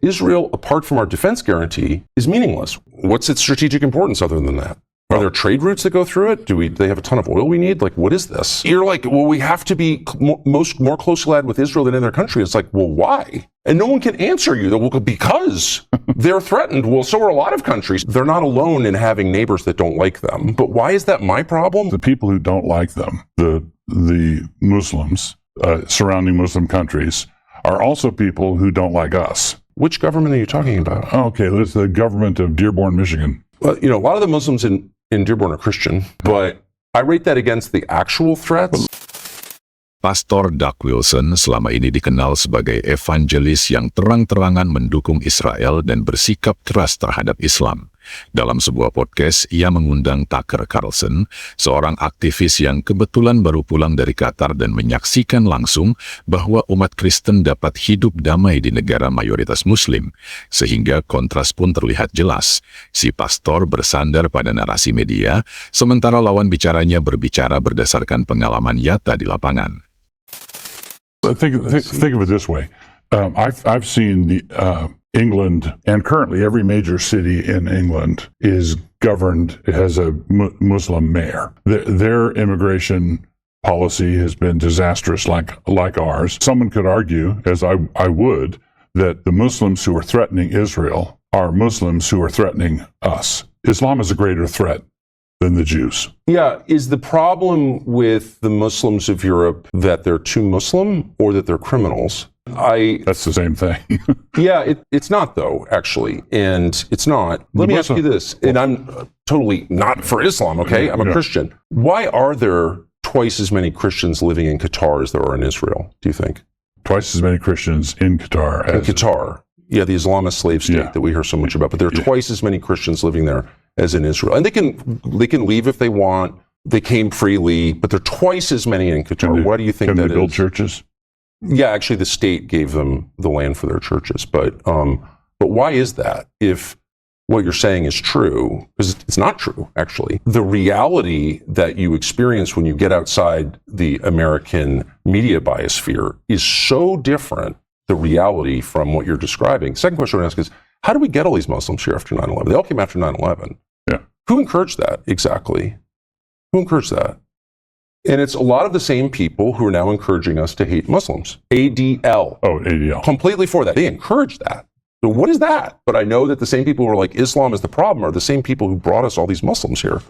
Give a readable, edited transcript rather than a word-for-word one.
Israel, apart from our defense guarantee, is meaningless. What's its strategic importance other than that? Are there trade routes that go through it? Do they have a ton of oil we need? Like, what is this? You're like, well, we have to be more closely allied with Israel than any other country. It's like, well, why? And no one can answer you. Well, because they're threatened. Well, so are a lot of countries. They're not alone in having neighbors that don't like them. But why is that my problem? The people who don't like them, the Muslims, surrounding Muslim countries, are also people who don't like us. Which government are you talking about? Okay, it's the government of Dearborn, Michigan. Well, a lot of the Muslims in Dearborn are Christian, but I rate that against the actual threats. Pastor Doug Wilson selama ini dikenal sebagai evangelis yang terang-terangan mendukung Israel dan bersikap keras terhadap Islam. Dalam sebuah podcast, ia mengundang Tucker Carlson, seorang aktivis yang kebetulan baru pulang dari Qatar dan menyaksikan langsung bahwa umat Kristen dapat hidup damai di negara mayoritas Muslim. Sehingga kontras pun terlihat jelas. Si pastor bersandar pada narasi media, sementara lawan bicaranya berbicara berdasarkan pengalaman nyata di lapangan. Think of it this way. I've seen England, and currently every major city in England is governed, has a Muslim mayor. Their immigration policy has been disastrous like ours. Someone could argue, as I would, that the Muslims who are threatening Israel are Muslims who are threatening us. Islam is a greater threat than the Jews. Yeah, is the problem with the Muslims of Europe that they're too Muslim or that they're criminals? That's the same thing. Yeah, it's not though, actually, and it's not. Let me ask you this, and I'm totally not for Islam, okay? I'm a Christian. Why are there twice as many Christians living in Qatar as there are in Israel, do you think? Twice as many Christians in Qatar as... In Qatar. Yeah, the Islamist slave state that we hear so much about, but there are twice as many Christians living there as in Israel. And they can leave if they want. They came freely, but there are twice as many in Qatar. Why do you think that is? Can they build churches? Yeah, actually the state gave them the land for their churches. But why is that? If what you're saying is true, because it's not true, actually. The reality that you experience when you get outside the American media biosphere is so different, the reality, from what you're describing. Second question I want to ask is, how do we get all these Muslims here after 9/11? They all came after 9/11. Yeah. Who encouraged that, exactly? Who encouraged that? And it's a lot of the same people who are now encouraging us to hate Muslims. ADL. Oh, ADL. Completely for that. They encouraged that. So what is that? But I know that the same people who are like, Islam is the problem, are the same people who brought us all these Muslims here.